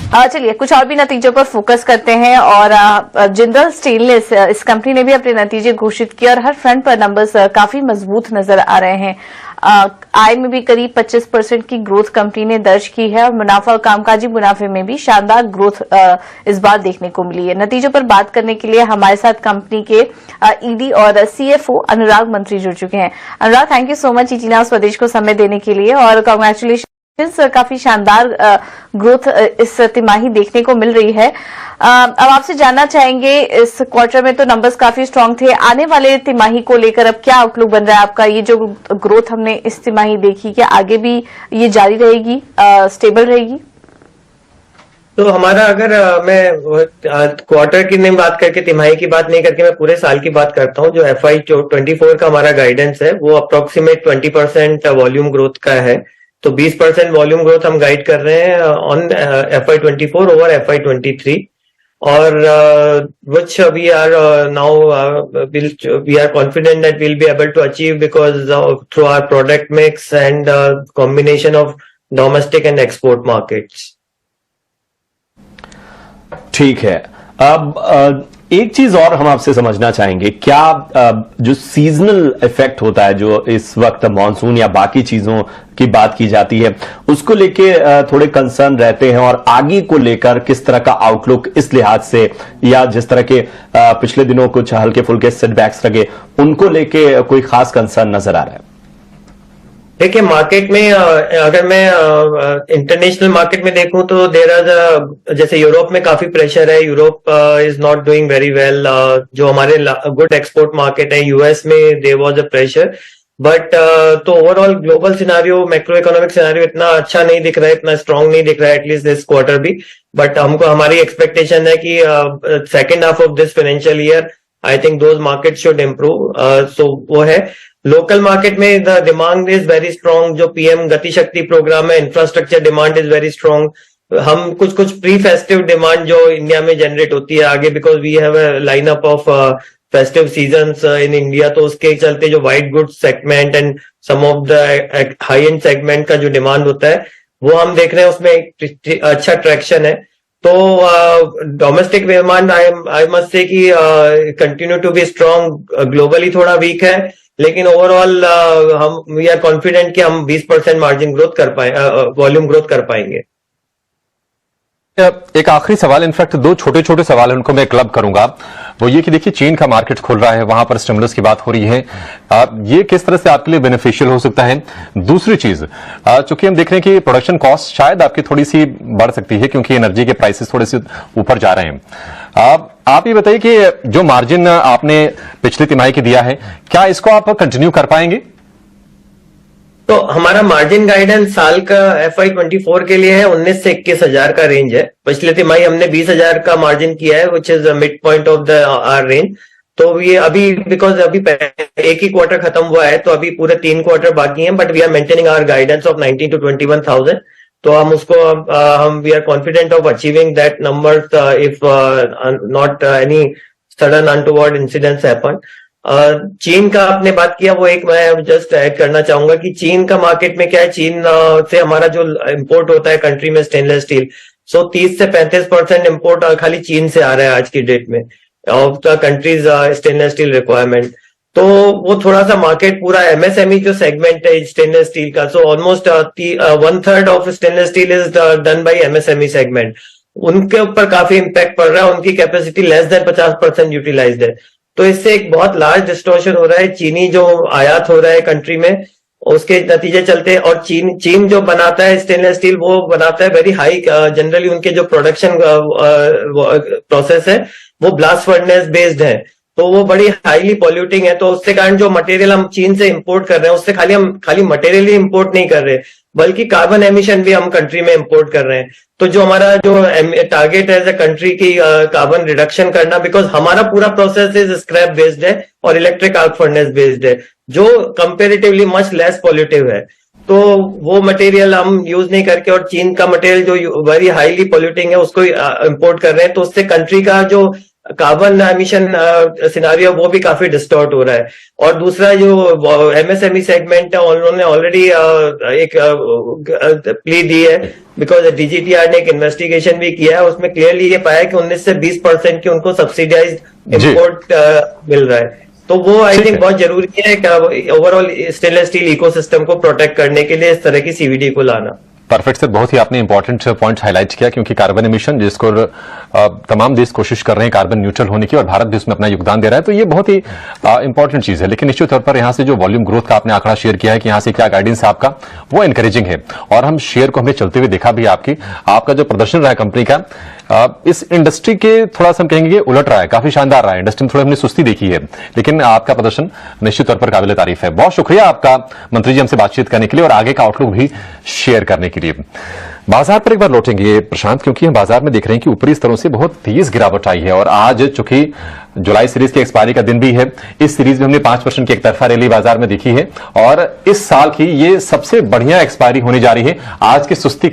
चलिए कुछ और भी नतीजों पर फोकस करते हैं। और जिंदल स्टील ने इस कंपनी ने भी अपने नतीजे घोषित किए और हर फ्रंट पर नंबर्स काफी मजबूत नजर आ रहे हैं। आय में भी करीब 25% की ग्रोथ कंपनी ने दर्ज की है और मुनाफा और कामकाजी मुनाफे में भी शानदार ग्रोथ इस बार देखने को मिली है। नतीजों पर बात करने के लिए हमारे साथ कंपनी के ईडी और सीएफओ अनुराग मंत्री जुड़ चुके हैं। Anurag, thank you so much ET now Swadesh को समय देने के लिए और कांग्रेचुलेशन। काफी शानदार ग्रोथ इस तिमाही देखने को मिल रही है। अब आपसे जानना चाहेंगे, इस क्वार्टर में तो नंबर्स काफी स्ट्रांग थे, आने वाले तिमाही को लेकर अब क्या आउटलुक बन रहा है आपका? ये जो ग्रोथ हमने इस तिमाही देखी, क्या आगे भी ये जारी रहेगी, स्टेबल रहेगी? तो हमारा अगर मैं क्वार्टर की नहीं बात करके, तिमाही की बात नहीं करके मैं पूरे साल की बात करता हूँ, जो FY24 का हमारा गाइडेंस है वो अप्रोक्सीमेट 20% वॉल्यूम ग्रोथ का है। तो 20% वॉल्यूम ग्रोथ हम गाइड कर रहे हैं ऑन FY24 ओवर FY23 और which we are now we are confident that we'll be able to achieve because through our product mix and combination of domestic and export markets. ठीक है। अब एक चीज और हम आपसे समझना चाहेंगे, क्या जो सीजनल इफेक्ट होता है, जो इस वक्त मॉनसून या बाकी चीजों की बात की जाती है, उसको लेके थोड़े कंसर्न रहते हैं और आगे को लेकर किस तरह का आउटलुक इस लिहाज से, या जिस तरह के पिछले दिनों कुछ हल्के फुल्के सेटबैक्स लगे, उनको लेके कोई खास कंसर्न नजर आ रहा है? देखिए, मार्केट में अगर मैं इंटरनेशनल मार्केट में देखूं तो देर आर, जैसे यूरोप में काफी प्रेशर है, Europe is not doing very well. जो हमारे गुड एक्सपोर्ट मार्केट है, यूएस में there was a pressure, but तो overall global scenario, macro economic scenario इतना अच्छा नहीं दिख रहा है, इतना स्ट्रांग नहीं दिख रहा है एटलीस्ट दिस क्वार्टर भी। बट हमको, हमारी एक्सपेक्टेशन है कि second half of this financial year I think those market should improve. So वो है लोकल मार्केट में the demand is very strong. जो पीएम गति शक्ति प्रोग्राम है, infrastructure demand is very strong. हम कुछ प्री फेस्टिव डिमांड जो इंडिया में generate होती है आगे, because we have a lineup of festive seasons in India, तो उसके चलते जो white goods segment and some of the high end segment का जो डिमांड होता है वो हम देख रहे हैं, उसमें अच्छा ट्रैक्शन है। तो डोमेस्टिक डिमांड आई मस्ट से कि continue to be strong. Globally थोड़ा वीक है, लेकिन ओवरऑल हम वी आर कॉन्फिडेंट कि हम 20% मार्जिन ग्रोथ कर पाए, वॉल्यूम ग्रोथ कर पाएंगे। एक आखिरी सवाल, इनफैक्ट दो छोटे छोटे सवाल उनको मैं क्लब करूंगा, वो ये कि देखिए चीन का मार्केट खुल रहा है, वहां पर स्टिमुलस की बात हो रही है, ये किस तरह से आपके लिए बेनिफिशियल हो सकता है? दूसरी चीज, चूंकि हम देख रहे हैं कि प्रोडक्शन कॉस्ट शायद आपकी थोड़ी सी बढ़ सकती है क्योंकि एनर्जी के प्राइसेस थोड़े से ऊपर जा रहे हैं। आप ये बताइए कि जो मार्जिन आपने पिछली तिमाही के दिया है, क्या इसको आप कंटिन्यू कर पाएंगे? तो हमारा मार्जिन गाइडेंस साल का FY24 के लिए है 19 से 21 हजार का रेंज है। पिछले तिमाही हमने 20 हजार का मार्जिन किया है, which is mid point of the our range. तो ये अभी बिकॉज अभी एक ही क्वार्टर खत्म हुआ है, तो अभी पूरे 3 क्वार्टर बाकी हैं, but we are maintaining our guidance of 19 to 21,000। तो हम उसको हम we are confident of achieving that number if not any sudden untoward incidents happen. चीन का आपने बात किया, वो एक मैं जस्ट ऐड करना चाहूंगा कि चीन का मार्केट में क्या है, चीन से हमारा जो इंपोर्ट होता है कंट्री में स्टेनलेस स्टील, सो 30 से 35% इंपोर्ट खाली चीन से आ रहा है आज की डेट में of the countries stainless steel requirement. तो वो थोड़ा सा मार्केट पूरा एमएसएमई जो सेगमेंट है स्टेनलेस स्टील का, so almost 1/3 of stainless steel is done by MSME segment. उनके ऊपर काफी इम्पैक्ट पड़ रहा है, उनकी कैपेसिटी लेस देन 50% यूटिलाइज्ड है। तो इससे एक बहुत लार्ज डिस्टॉर्शन हो रहा है, चीनी जो आयात हो रहा है कंट्री में, उसके नतीजे चलते हैं। और चीन जो बनाता है स्टेनलेस स्टील, वो बनाता है वेरी हाई, जनरली उनके जो प्रोडक्शन प्रोसेस है वो ब्लास्ट फर्नेस बेस्ड है, तो वो बड़ी हाईली पॉल्यूटिंग है। तो उसके कारण जो मटेरियल हम चीन से इंपोर्ट कर रहे हैं, उससे खाली मटेरियल ही इंपोर्ट नहीं कर रहे, बल्कि कार्बन एमिशन भी हम कंट्री में इंपोर्ट कर रहे हैं। तो जो हमारा जो टारगेट है एज अ कंट्री की कार्बन रिडक्शन करना, बिकॉज हमारा पूरा प्रोसेस इज स्क्रैप बेस्ड है और इलेक्ट्रिक आर्क फर्नेस बेस्ड है, जो कंपेरेटिवली मच लेस पॉल्यूटिव है। तो वो मटेरियल हम यूज नहीं करके और चीन का मटेरियल जो वेरी हाईली पॉल्यूटिंग है उसको इंपोर्ट कर रहे हैं, तो उससे कंट्री का जो कार्बन एमिशन सिनारियो वो भी काफी डिस्टॉर्ट हो रहा है। और दूसरा जो एमएसएमई सेगमेंट है उन्होंने ऑलरेडी एक प्ली दी है, बिकॉज डीजीटीआर ने एक इन्वेस्टिगेशन भी किया है, उसमें क्लियरली ये पाया कि 19 से 20% की उनको सब्सिडाइज्ड इंपोर्ट मिल रहा है। तो वो आई थिंक बहुत जरूरी है ओवरऑल स्टेनलेस स्टील इकोसिस्टम को प्रोटेक्ट करने के लिए इस तरह की सीवीडी को लाना। परफेक्ट सर, बहुत ही आपने इंपॉर्टेंट पॉइंट हाईलाइट किया, क्योंकि कार्बन एमिशन जिसको तमाम देश कोशिश कर रहे हैं कार्बन न्यूट्रल होने की, और भारत भी उसमें अपना योगदान दे रहा है, तो ये बहुत ही इंपॉर्टेंट चीज है। लेकिन निश्चित तौर पर यहां से जो वॉल्यूम ग्रोथ का आपने आंकड़ा शेयर किया है कि यहां से क्या गाइडेंस है आपका, वो एनकरेजिंग है। और हम शेयर को हमने चलते हुए देखा भी आपका जो प्रदर्शन रहा है कंपनी का इस इंडस्ट्री के थोड़ा सा हम कहेंगे उलट रहा है, काफी शानदार रहा है। इंडस्ट्री में थोड़ी हमने सुस्ती देखी है, लेकिन आपका प्रदर्शन निश्चित तौर पर काबिल तारीफ है। बहुत शुक्रिया आपका मंत्री जी हमसे बातचीत करने के लिए और आगे का आउटलुक भी शेयर करने के लिए। बाजार पर एक बार लौटेंगे प्रशांत, क्योंकि हम बाजार में देख रहे हैं कि ऊपरी स्तरों से बहुत तेज गिरावट आई है, और आज चूंकि जुलाई सीरीज की एक्सपायरी का दिन भी है, इस सीरीज में हमने 5% की एकतरफा रैली बाजार में देखी है, और इस साल की ये सबसे बढ़िया एक्सपायरी होने जा रही है। आज की सुस्ती